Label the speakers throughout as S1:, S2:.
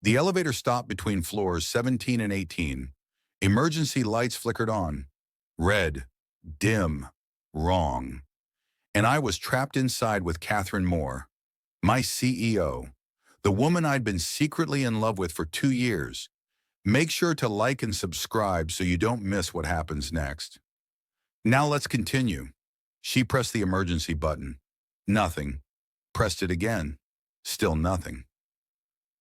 S1: The elevator stopped between floors 17 and 18. Emergency lights flickered on. Red, dim, wrong. And I was trapped inside with Catherine Moore, my CEO, the woman I'd been secretly in love with for 2 years. Make sure to like and subscribe so you don't miss what happens next. Now let's continue. She pressed the emergency button. Nothing. Pressed it again. Still nothing.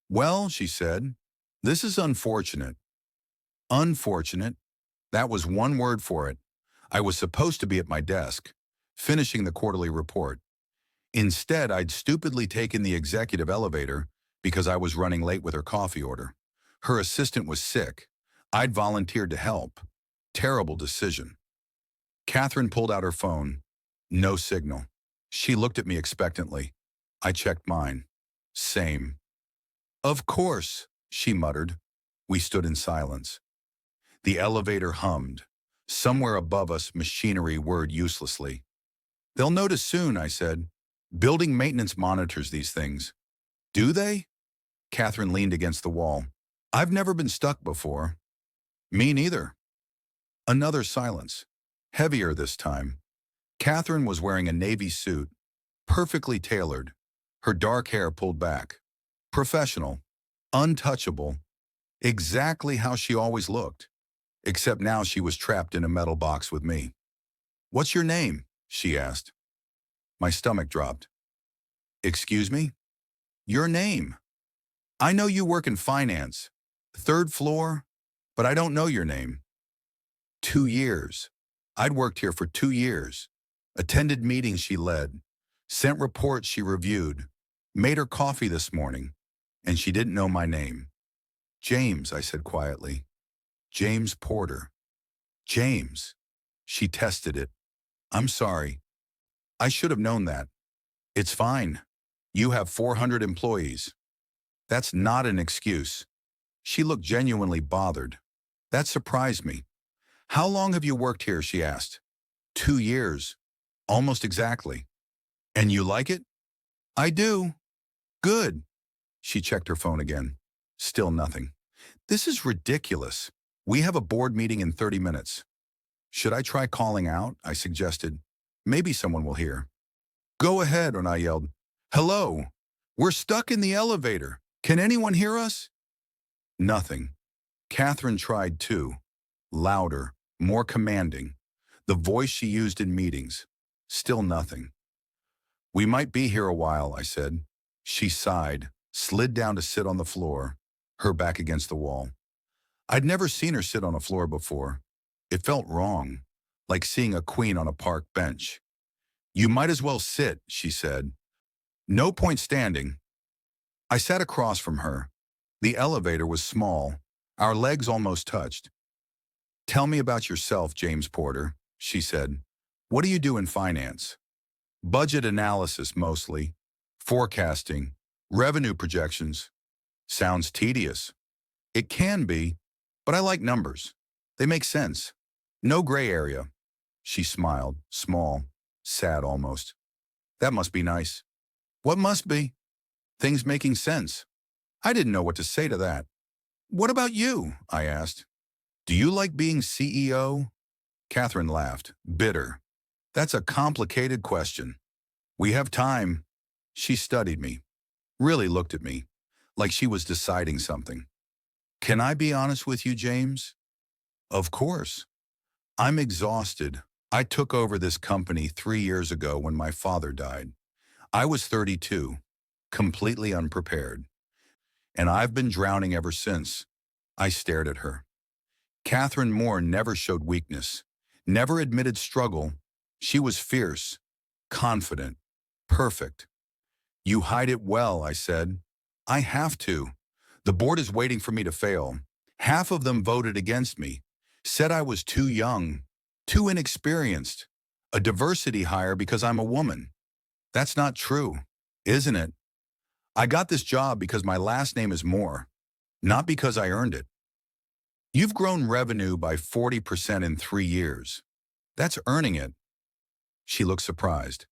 S1: Well, she said, this is unfortunate. Unfortunate. That was one word for it. I was supposed to be at my desk, finishing the quarterly report. Instead, I'd stupidly taken the executive elevator because I was running late with her coffee order. Her assistant was sick. I'd volunteered to help. Terrible decision. Catherine pulled out her phone. No signal. She looked at me expectantly. I checked mine. Same. Of course, she muttered. We stood in silence. The elevator hummed. Somewhere above us, machinery whirred uselessly. They'll notice soon, I said. Building maintenance monitors these things. Do they? Catherine leaned against the wall. I've never been stuck before. Me neither. Another silence. Heavier this time. Catherine was wearing a navy suit, perfectly tailored, her dark hair pulled back. Professional, untouchable, exactly how she always looked, except now she was trapped in a metal box with me. What's your name? She asked. My stomach dropped. Excuse me? Your name. I know you work in finance, third floor, but I don't know your name. 2 years. I'd worked here for 2 years, attended meetings she led, sent reports she reviewed, made her coffee this morning, and she didn't know my name. James, I said quietly. James Porter. James. She tested it. I'm sorry. I should have known that. It's fine. You have 400 employees. That's not an excuse. She looked genuinely bothered. That surprised me. How long have you worked here? She asked. 2 years. Almost exactly. And you like it? I do. Good. She checked her phone again. Still nothing. This is ridiculous. We have a board meeting in 30 minutes. Should I try calling out? I suggested. Maybe someone will hear. Go ahead, and I yelled. Hello. We're stuck in the elevator. Can anyone hear us? Nothing. Catherine tried too. Louder, more commanding. The voice she used in meetings. Still nothing. We might be here a while, I said. She sighed, slid down to sit on the floor, her back against the wall. I'd never seen her sit on a floor before. It felt wrong, like seeing a queen on a park bench. You might as well sit, she said. No point standing. I sat across from her. The elevator was small. Our legs almost touched. Tell me about yourself, James Porter, she said. What do you do in finance? Budget analysis mostly. Forecasting. Revenue projections. Sounds tedious. It can be, but I like numbers. They make sense. No gray area. She smiled, small, sad almost. That must be nice. What must be? Things making sense. I didn't know what to say to that. What about you? I asked. Do you like being CEO? Catherine laughed, bitter. That's a complicated question. We have time. She studied me, really looked at me, like she was deciding something. Can I be honest with you, James? Of course. I'm exhausted. I took over this company 3 years ago when my father died. I was 32, completely unprepared. And I've been drowning ever since. I stared at her. Catherine Moore never showed weakness, never admitted struggle. She was fierce, confident, perfect. You hide it well, I said. I have to. The board is waiting for me to fail. Half of them voted against me, said I was too young, too inexperienced, a diversity hire because I'm a woman. That's not true, isn't it? I got this job because my last name is Moore, not because I earned it. You've grown revenue by 40% in 3 years. That's earning it. She looked surprised.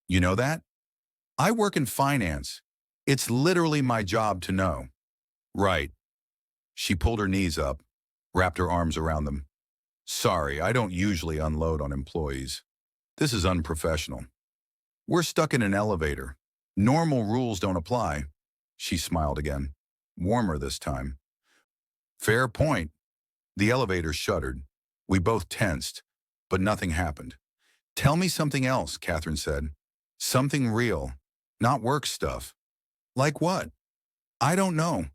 S1: You know that? I work in finance. It's literally my job to know. Right. She pulled her knees up, wrapped her arms around them. Sorry, I don't usually unload on employees. This is unprofessional. We're stuck in an elevator. Normal rules don't apply. She smiled again, warmer this time. Fair point. The elevator shuddered. We both tensed, but nothing happened. Tell me something else, Catherine said. Something real, not work stuff. Like what? I don't know.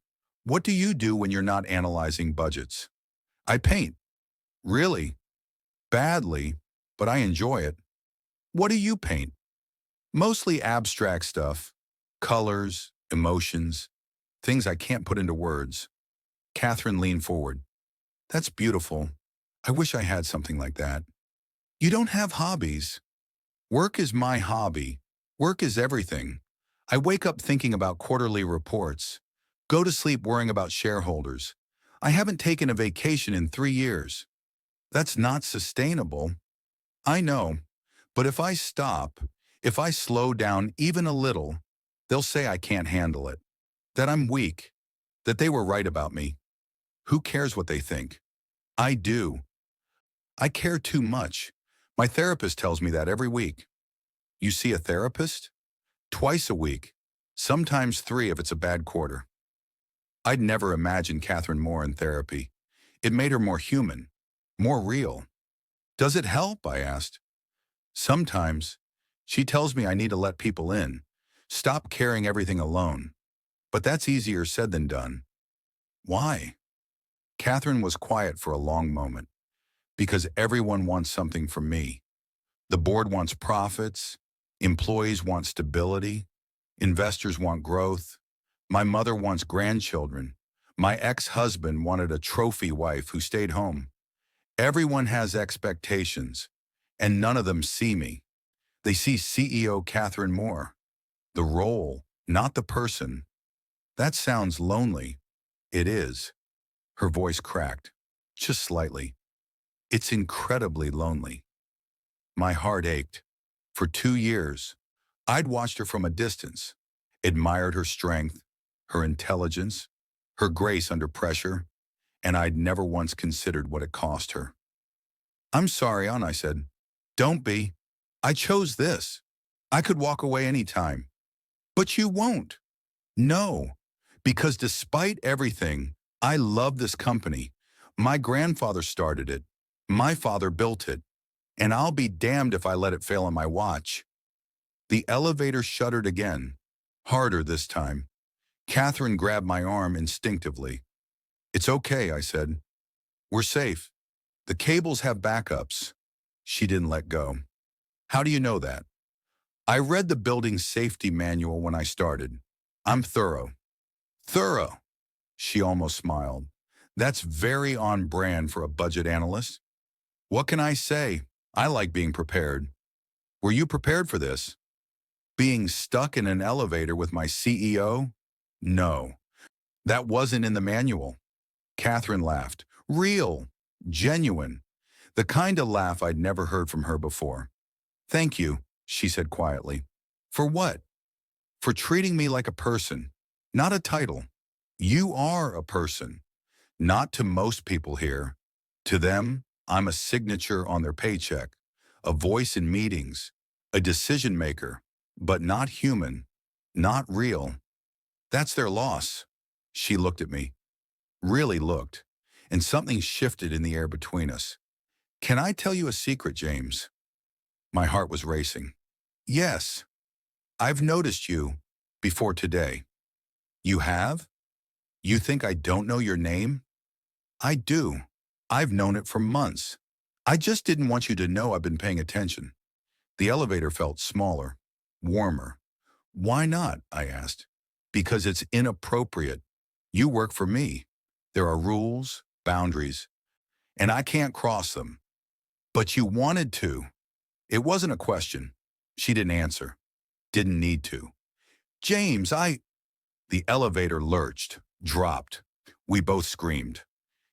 S1: What do you do when you're not analyzing budgets? I paint. Really? Badly, but I enjoy it. What do you paint? Mostly abstract stuff. Colors, emotions, things I can't put into words. Catherine leaned forward. That's beautiful. I wish I had something like that. You don't have hobbies. Work is my hobby. Work is everything. I wake up thinking about quarterly reports. Go to sleep worrying about shareholders. I haven't taken a vacation in 3 years. That's not sustainable. I know, but if I stop, if I slow down even a little, they'll say I can't handle it, that I'm weak, that they were right about me. Who cares what they think? I do. I care too much. My therapist tells me that every week. You see a therapist? Twice a week, sometimes 3 if it's a bad quarter. I'd never imagined Catherine Moore in therapy. It made her more human, more real. Does it help? I asked. Sometimes. She tells me I need to let people in, stop carrying everything alone. But that's easier said than done. Why? Catherine was quiet for a long moment. Because everyone wants something from me. The board wants profits, employees want stability, investors want growth. My mother wants grandchildren. My ex-husband wanted a trophy wife who stayed home. Everyone has expectations, and none of them see me. They see CEO Catherine Moore, the role, not the person. That sounds lonely. It is. Her voice cracked, just slightly. It's incredibly lonely. My heart ached. For 2 years, I'd watched her from a distance, admired her strength, her intelligence, her grace under pressure, and I'd never once considered what it cost her. I'm sorry, Ann, I said. Don't be. I chose this. I could walk away any time. But you won't. No, because despite everything, I love this company. My grandfather started it. My father built it. And I'll be damned if I let it fail on my watch. The elevator shuddered again, harder this time. Catherine grabbed my arm instinctively. It's okay, I said. We're safe. The cables have backups. She didn't let go. How do you know that? I read the building safety manual when I started. I'm thorough. Thorough. She almost smiled. That's very on brand for a budget analyst. What can I say? I like being prepared. Were you prepared for this? Being stuck in an elevator with my CEO? No. That wasn't in the manual. Catherine laughed. Real. Genuine. The kind of laugh I'd never heard from her before. Thank you, she said quietly. For what? For treating me like a person, not a title. You are a person. Not to most people here. To them, I'm a signature on their paycheck, a voice in meetings, a decision maker, but not human, not real. That's their loss. She looked at me, really looked, and something shifted in the air between us. Can I tell you a secret, James? My heart was racing. Yes, I've noticed you before today. You have? You think I don't know your name? I do. I've known it for months. I just didn't want you to know I've been paying attention. The elevator felt smaller, warmer. Why not? I asked. Because it's inappropriate. You work for me. There are rules, boundaries, and I can't cross them. But you wanted to. It wasn't a question. She didn't answer. Didn't need to. James, The elevator lurched, dropped. We both screamed.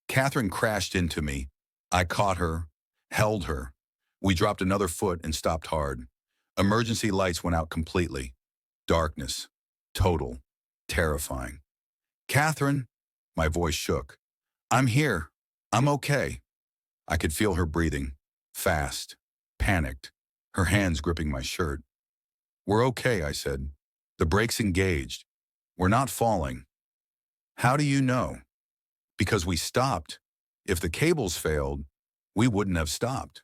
S1: Catherine crashed into me. I caught her, held her. We dropped another foot and stopped hard. Emergency lights went out completely. Darkness. Total. Terrifying. Catherine, My voice shook. I'm here. I'm okay. I could feel her breathing. Fast. Panicked. Her hands gripping my shirt. We're okay, I said. The brake's engaged. We're not falling. How do you know? Because we stopped. If the cables failed, we wouldn't have stopped.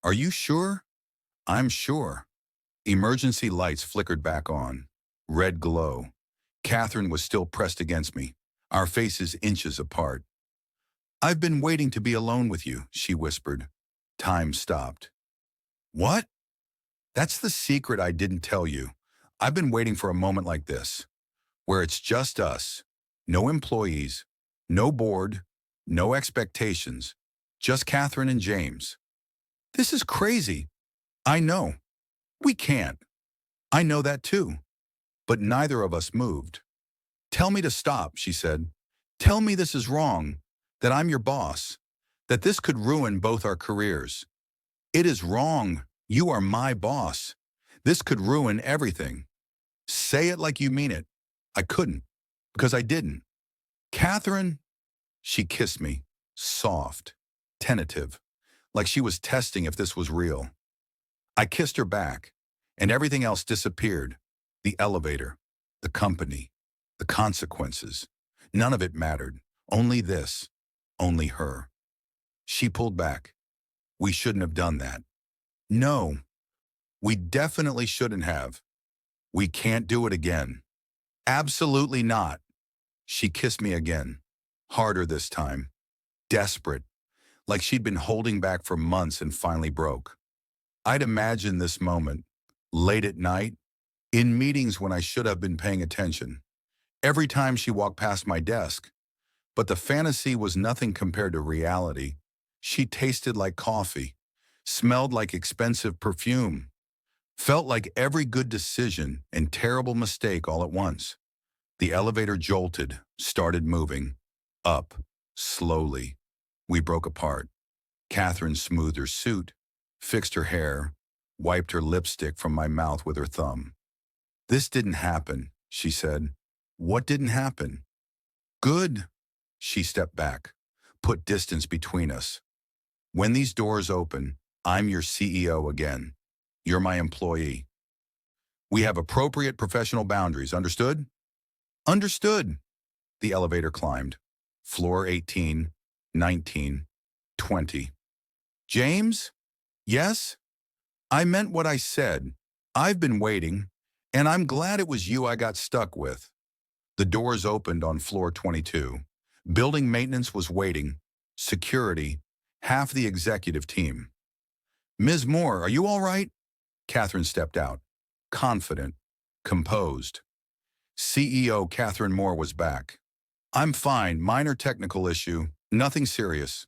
S1: Are you sure? I'm sure. Emergency lights flickered back on. Red glow. Catherine was still pressed against me, our faces inches apart. I've been waiting to be alone with you, she whispered. Time stopped. What? That's the secret I didn't tell you. I've been waiting for a moment like this, where it's just us. No employees, no board, no expectations, just Catherine and James. This is crazy. I know. We can't. I know that too. But neither of us moved. Tell me to stop, she said. Tell me this is wrong, that I'm your boss, that this could ruin both our careers. It is wrong. You are my boss. This could ruin everything. Say it like you mean it. I couldn't, because I didn't. Catherine, she kissed me, soft, tentative, like she was testing if this was real. I kissed her back, and everything else disappeared. The elevator, the company, the consequences. None of it mattered. Only this, only her. She pulled back. We shouldn't have done that. No, we definitely shouldn't have. We can't do it again. Absolutely not. She kissed me again, harder this time, desperate, like she'd been holding back for months and finally broke. I'd imagined this moment, late at night, in meetings when I should have been paying attention, every time she walked past my desk. But the fantasy was nothing compared to reality. She tasted like coffee, smelled like expensive perfume, felt like every good decision and terrible mistake all at once. The elevator jolted, started moving. Up, slowly. We broke apart. Catherine smoothed her suit, fixed her hair, wiped her lipstick from my mouth with her thumb. This didn't happen, she said. What didn't happen? Good. She stepped back, put distance between us. When these doors open, I'm your CEO again. You're my employee. We have appropriate professional boundaries, understood? Understood. The elevator climbed. Floor 18, 19, 20. James? Yes? I meant what I said. I've been waiting, and I'm glad it was you I got stuck with. The doors opened on floor 22. Building maintenance was waiting. Security, half the executive team. Ms. Moore, are you all right? Catherine stepped out, confident, composed. CEO Catherine Moore was back. I'm fine, minor technical issue, nothing serious.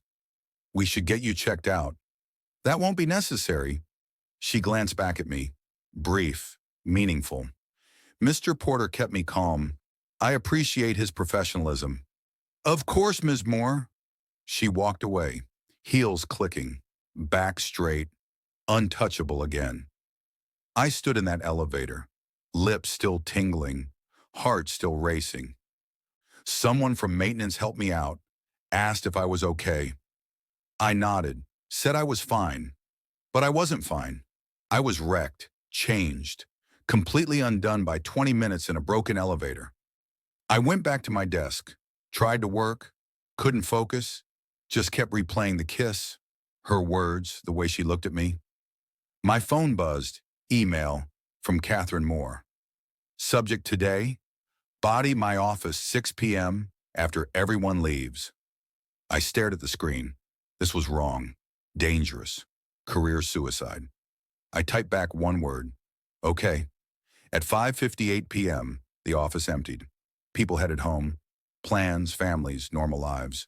S1: We should get you checked out. That won't be necessary. She glanced back at me, brief, meaningful. Mr. Porter kept me calm. I appreciate his professionalism. Of course, Ms. Moore. She walked away, heels clicking, back straight, untouchable again. I stood in that elevator, lips still tingling, heart still racing. Someone from maintenance helped me out, asked if I was okay. I nodded, said I was fine. But I wasn't fine. I was wrecked, changed, completely undone by 20 minutes in a broken elevator. I went back to my desk, tried to work, couldn't focus, just kept replaying the kiss, her words, the way she looked at me. My phone buzzed, email from Catherine Moore. Subject today, body my office 6 p.m. after everyone leaves. I stared at the screen. This was wrong, dangerous, career suicide. I typed back one word, okay. At 5:58 p.m., the office emptied. People headed home, plans, families, normal lives.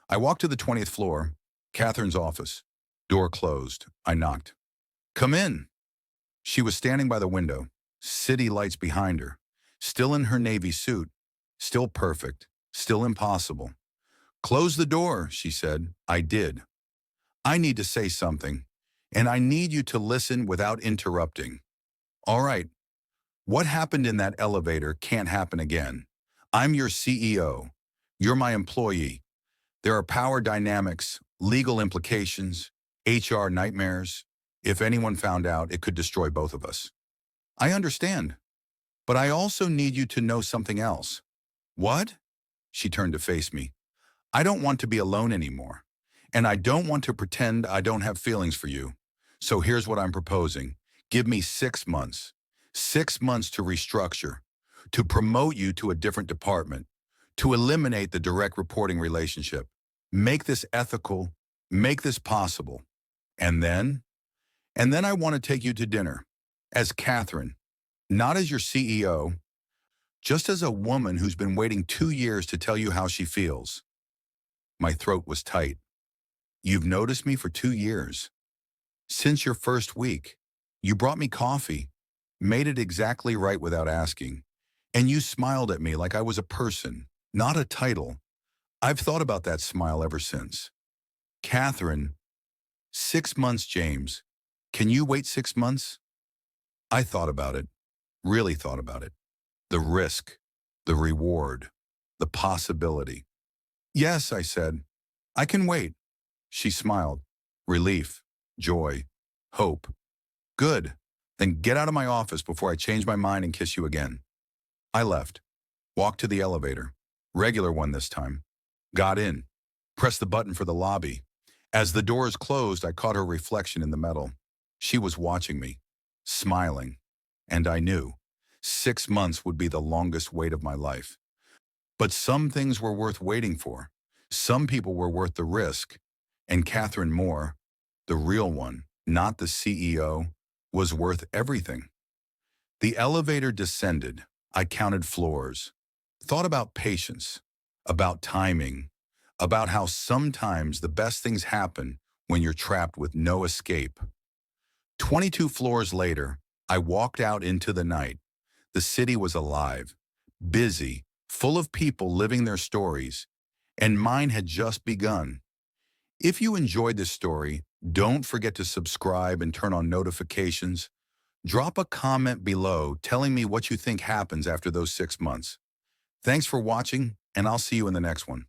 S1: I walked to the 20th floor, Catherine's office. Door closed. I knocked. Come in. She was standing by the window, city lights behind her, still in her navy suit, still perfect, still impossible. Close the door, she said. I did. I need to say something, and I need you to listen without interrupting. All right. What happened in that elevator can't happen again. I'm your CEO. You're my employee. There are power dynamics, legal implications, HR nightmares. If anyone found out, it could destroy both of us. I understand, but I also need you to know something else. What? She turned to face me. I don't want to be alone anymore. And I don't want to pretend I don't have feelings for you. So here's what I'm proposing. Give me 6 months. 6 months to restructure, to promote you to a different department, to eliminate the direct reporting relationship. Make this ethical, make this possible. And then? And then I want to take you to dinner. As Catherine, not as your CEO, just as a woman who's been waiting 2 years to tell you how she feels. My throat was tight. You've noticed me for 2 years. Since your first week, you brought me coffee, made it exactly right without asking, and you smiled at me like I was a person, not a title. I've thought about that smile ever since. Catherine, 6 months, James. Can you wait 6 months? I thought about it, really thought about it. The risk, the reward, the possibility. Yes, I said. I can wait. She smiled. Relief, joy, hope. Good. Then get out of my office before I change my mind and kiss you again. I left. Walked to the elevator. Regular one this time. Got in. Pressed the button for the lobby. As the doors closed, I caught her reflection in the metal. She was watching me, smiling. And I knew 6 months would be the longest wait of my life. But some things were worth waiting for. Some people were worth the risk. And Catherine Moore, the real one, not the CEO, was worth everything. The elevator descended. I counted floors. Thought about patience, about timing, about how sometimes the best things happen when you're trapped with no escape. 22 floors later, I walked out into the night. The city was alive, busy, full of people living their stories, and mine had just begun. If you enjoyed this story, don't forget to subscribe and turn on notifications. Drop a comment below telling me what you think happens after those 6 months. Thanks for watching, and I'll see you in the next one.